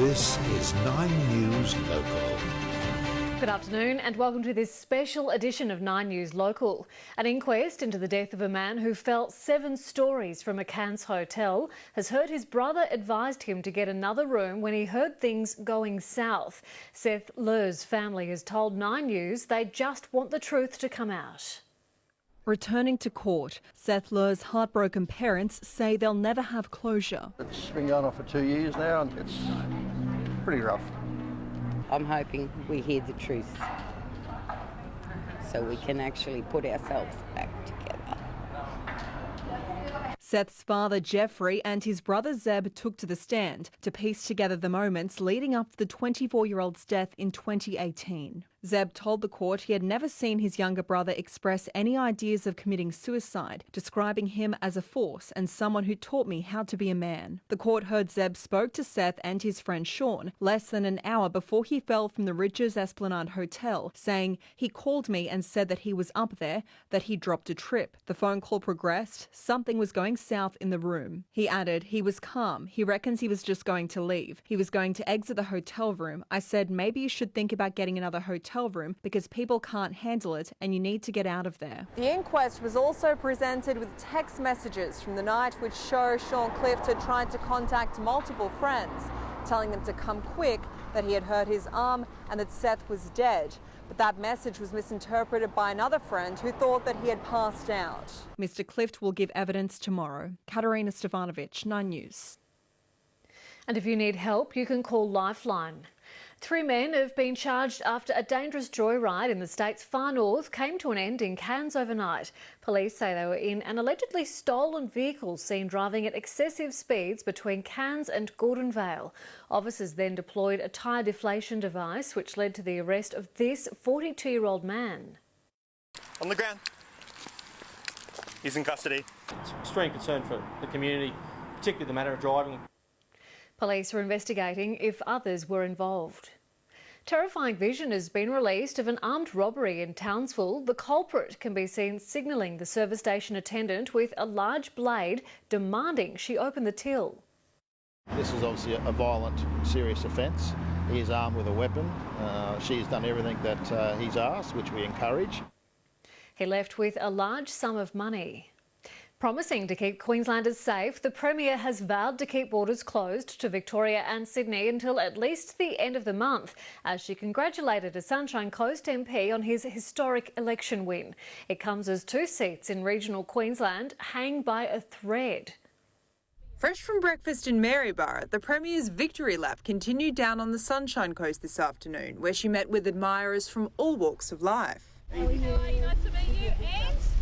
This is 9 News Local. Good afternoon and welcome to this special edition of 9 News Local. An inquest into the death of a man who fell 7 stories from a Cairns hotel has heard his brother advised him to get another room when he heard things going south. Seth Lews' family has told 9 News they just want the truth to come out. Returning to court, Seth Lews' heartbroken parents say they'll never have closure. It's been going on for 2 years now and it's pretty rough. I'm hoping we hear the truth so we can actually put ourselves back together. Seth's father, Jeffrey, and his brother, Zeb, took to the stand to piece together the moments leading up to the 24-year-old's death in 2018. Zeb told the court he had never seen his younger brother express any ideas of committing suicide, describing him as a force and someone who taught me how to be a man. The court heard Zeb spoke to Seth and his friend Sean less than an hour before he fell from the Ridges Esplanade Hotel, saying he called me and said that he was up there, that he dropped a trip. The phone call progressed. Something was going south in the room. He added he was calm. He reckons he was just going to leave. He was going to exit the hotel room. I said maybe you should think about getting another hotel room because people can't handle it and you need to get out of there. The inquest was also presented with text messages from the night which show Sean Clift had tried to contact multiple friends, telling them to come quick, that he had hurt his arm and that Seth was dead. But that message was misinterpreted by another friend who thought that he had passed out. Mr. Clift will give evidence tomorrow. Katerina Stefanovic, 9 News. And if you need help, you can call Lifeline. 3 men have been charged after a dangerous joyride in the state's far north came to an end in Cairns overnight. Police say they were in an allegedly stolen vehicle seen driving at excessive speeds between Cairns and Gordonvale. Officers then deployed a tyre deflation device which led to the arrest of this 42-year-old man. On the ground. He's in custody. It's extreme concern for the community, particularly the matter of driving. Police are investigating if others were involved. Terrifying vision has been released of an armed robbery in Townsville. The culprit can be seen signalling the service station attendant with a large blade, demanding she open the till. This is obviously a violent, serious offence. He is armed with a weapon. She has done everything that he's asked, which we encourage. He left with a large sum of money. Promising to keep Queenslanders safe, the Premier has vowed to keep borders closed to Victoria and Sydney until at least the end of the month, as she congratulated a Sunshine Coast MP on his historic election win. It comes as 2 seats in regional Queensland hang by a thread. Fresh from breakfast in Maryborough, the Premier's victory lap continued down on the Sunshine Coast this afternoon, where she met with admirers from all walks of life. How are you? Nice to meet you.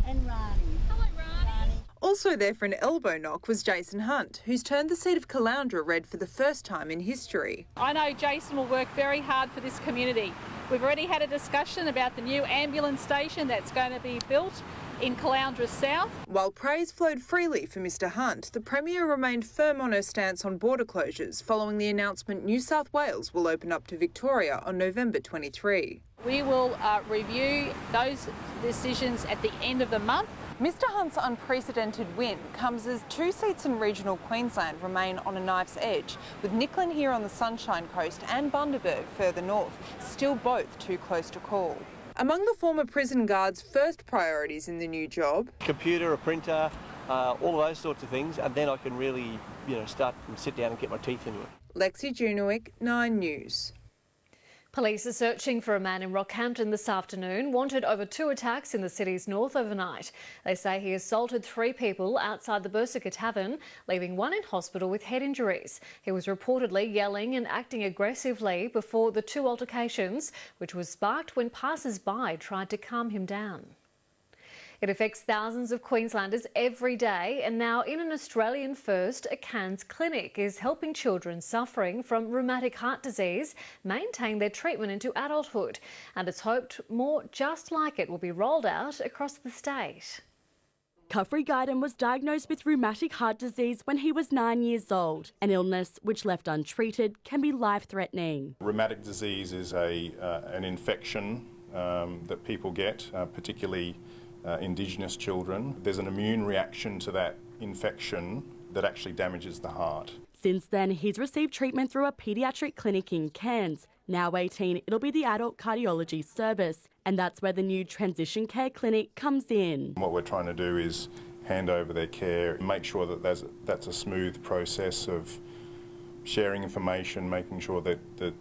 And Rani. Hello, Rani. Also there for an elbow knock was Jason Hunt, who's turned the seat of Caloundra red for the first time in history. I know Jason will work very hard for this community. We've already had a discussion about the new ambulance station that's going to be built in Caloundra South. While praise flowed freely for Mr Hunt, the Premier remained firm on her stance on border closures following the announcement New South Wales will open up to Victoria on November 23. We will review those decisions at the end of the month. Mr Hunt's unprecedented win comes as 2 seats in regional Queensland remain on a knife's edge, with Nicklin here on the Sunshine Coast and Bundaberg further north, still both too close to call. Among the former prison guards' first priorities in the new job, Computer, a printer, all of those sorts of things, and then I can really, start and sit down and get my teeth into it. Lexi Junowick, 9 News. Police are searching for a man in Rockhampton this afternoon, wanted over 2 attacks in the city's north overnight. They say he assaulted 3 people outside the Berserker Tavern, leaving 1 in hospital with head injuries. He was reportedly yelling and acting aggressively before the 2 altercations, which was sparked when passers-by tried to calm him down. It affects thousands of Queenslanders every day, and now in an Australian first, a Cairns clinic is helping children suffering from rheumatic heart disease maintain their treatment into adulthood, and it's hoped more just like it will be rolled out across the state. Cuffrey Guyton was diagnosed with rheumatic heart disease when he was 9 years old, an illness which left untreated can be life-threatening. Rheumatic disease is an infection that people get, particularly Indigenous children. There's an immune reaction to that infection that actually damages the heart. Since then, he's received treatment through a paediatric clinic in Cairns. Now 18, it'll be the adult cardiology service, and that's where the new transition care clinic comes in. What we're trying to do is hand over their care, make sure that that's a smooth process of sharing information, making sure that the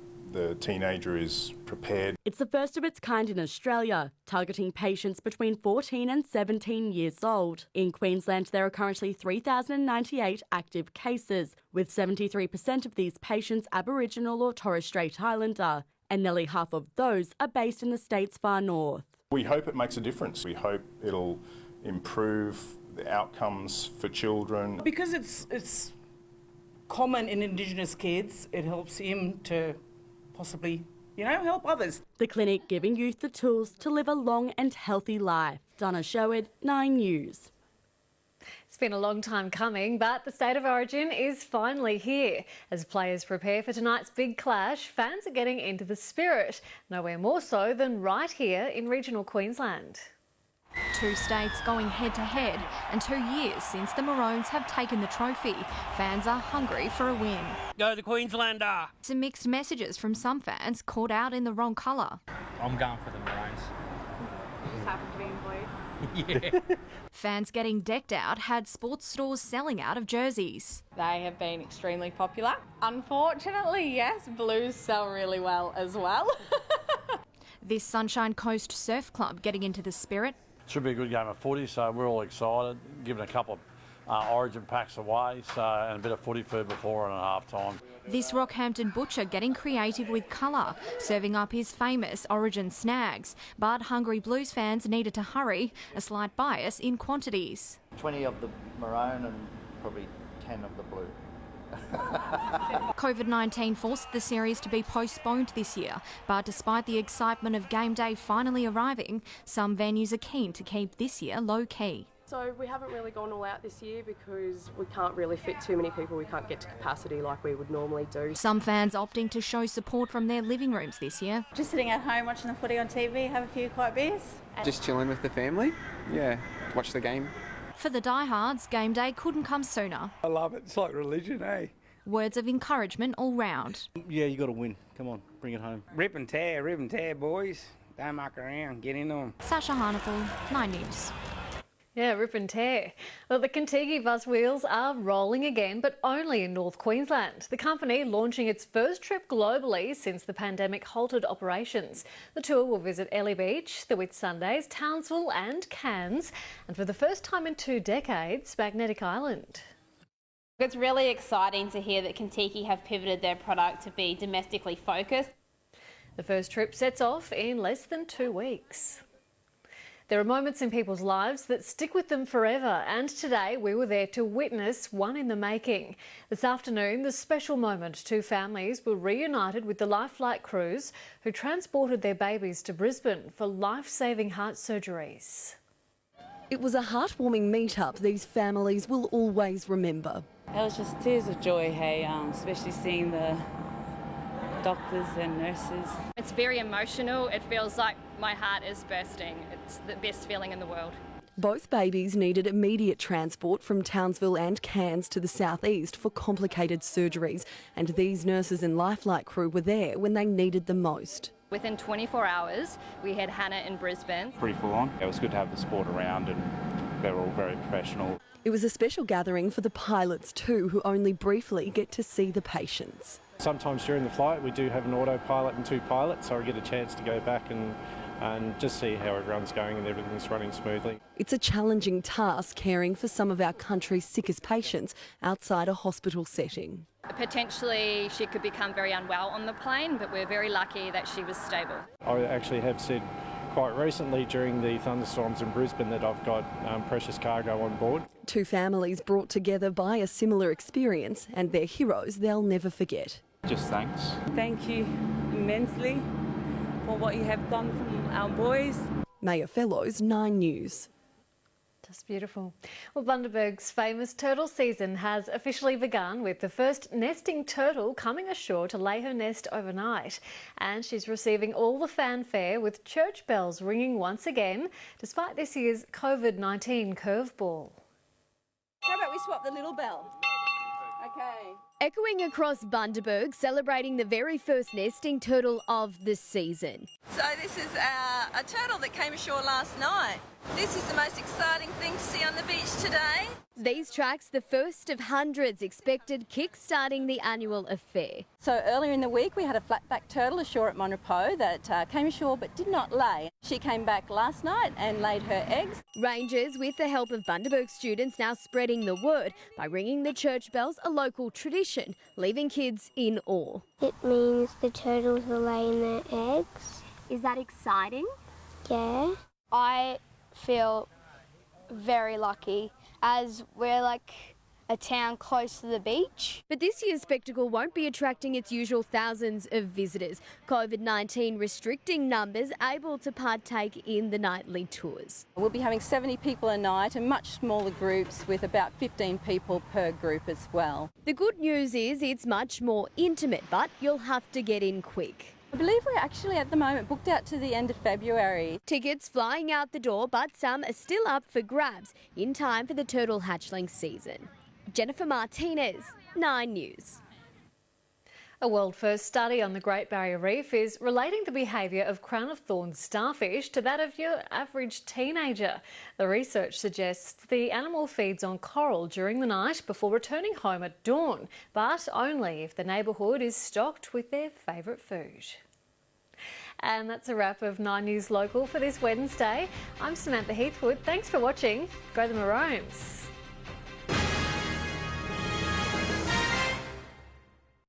teenager is prepared. It's the first of its kind in Australia, targeting patients between 14 and 17 years old. In Queensland, there are currently 3,098 active cases, with 73% of these patients Aboriginal or Torres Strait Islander, and nearly half of those are based in the state's far north. We hope it makes a difference. We hope it'll improve the outcomes for children. Because it's common in Indigenous kids, it helps him to possibly, help others. The clinic giving youth the tools to live a long and healthy life. Donna Sherwood, 9 News. It's been a long time coming, but the State of Origin is finally here. As players prepare for tonight's big clash, fans are getting into the spirit. Nowhere more so than right here in regional Queensland. Two states going head-to-head, and 2 years since the Maroons have taken the trophy. Fans are hungry for a win. Go the Queenslander! Some mixed messages from some fans caught out in the wrong colour. I'm going for the Maroons. Just happened to be in blue. Yeah. Fans getting decked out had sports stores selling out of jerseys. They have been extremely popular. Unfortunately, yes, blues sell really well as well. This Sunshine Coast Surf Club getting into the spirit. Should be a good game of footy, so we're all excited. Giving a couple of Origin packs away, and a bit of footy food before and at half time. This Rockhampton butcher getting creative with colour, serving up his famous Origin snags. But hungry Blues fans needed to hurry, a slight bias in quantities. 20 of the maroon and probably 10 of the blue. COVID-19 forced the series to be postponed this year, but despite the excitement of game day finally arriving, some venues are keen to keep this year low-key. So we haven't really gone all out this year because we can't really fit too many people. We can't get to capacity like we would normally do. Some fans opting to show support from their living rooms this year. Just sitting at home watching the footy on TV, have a few quiet beers. Just chilling with the family, watch the game. For the diehards, game day couldn't come sooner. I love it, it's like religion, eh? Words of encouragement all round. Yeah, you got to win. Come on, bring it home. Rip and tear, boys. Don't muck around, get into them. Sasha Harnethal, 9 News. Yeah, rip and tear. Well, the Contiki bus wheels are rolling again, but only in North Queensland. The company launching its first trip globally since the pandemic halted operations. The tour will visit Ellie Beach, the Whitsundays, Townsville and Cairns, and for the first time in 2 decades, Magnetic Island. It's really exciting to hear that Contiki have pivoted their product to be domestically focused. The first trip sets off in less than 2 weeks. There are moments in people's lives that stick with them forever, and today we were there to witness one in the making. This afternoon, the special moment, 2 families were reunited with the Lifelight crews who transported their babies to Brisbane for life-saving heart surgeries. It was a heartwarming meet-up these families will always remember. It was just tears of joy, hey, especially seeing the doctors and nurses. It's very emotional. It feels like my heart is bursting. It's the best feeling in the world. Both babies needed immediate transport from Townsville and Cairns to the southeast for complicated surgeries, and these nurses and Lifelight crew were there when they needed them most. Within 24 hours, we had Hannah in Brisbane. Pretty full on. It was good to have the sport around, and they were all very professional. It was a special gathering for the pilots too, who only briefly get to see the patients. Sometimes during the flight we do have an autopilot and 2 pilots, so I get a chance to go back and just see how everyone's going and everything's running smoothly. It's a challenging task caring for some of our country's sickest patients outside a hospital setting. Potentially she could become very unwell on the plane, but we're very lucky that she was stable. I actually have said quite recently during the thunderstorms in Brisbane that I've got precious cargo on board. 2 families brought together by a similar experience, and they're heroes they'll never forget. Just thanks. Thank you immensely for what you have done for our boys. Maya Fellows, 9 News. Just beautiful. Well, Bundaberg's famous turtle season has officially begun, with the first nesting turtle coming ashore to lay her nest overnight. And she's receiving all the fanfare, with church bells ringing once again, despite this year's COVID-19 curveball. How about we swap the little bell? Okay. Echoing across Bundaberg, celebrating the very first nesting turtle of the season. So this is a turtle that came ashore last night. This is the most exciting thing to see on the beach today. These tracks, the first of hundreds expected, kick-starting the annual affair. So earlier in the week we had a flatback turtle ashore at Monrepo that came ashore but did not lay. She came back last night and laid her eggs. Rangers, with the help of Bundaberg students, now spreading the word by ringing the church bells, a local tradition, leaving kids in awe. It means the turtles are laying their eggs. Is that exciting? Yeah. I feel very lucky as we're like a town close to the beach. But this year's spectacle won't be attracting its usual thousands of visitors. COVID-19 restricting numbers able to partake in the nightly tours. We'll be having 70 people a night and much smaller groups with about 15 people per group as well. The good news is it's much more intimate, but you'll have to get in quick. I believe we're actually at the moment booked out to the end of February. Tickets flying out the door, but some are still up for grabs in time for the turtle hatchling season. Jennifer Martinez, 9 News. A world-first study on the Great Barrier Reef is relating the behaviour of crown-of-thorns starfish to that of your average teenager. The research suggests the animal feeds on coral during the night before returning home at dawn, but only if the neighbourhood is stocked with their favourite food. And that's a wrap of 9 News Local for this Wednesday. I'm Samantha Heathwood. Thanks for watching. Go the Maroons.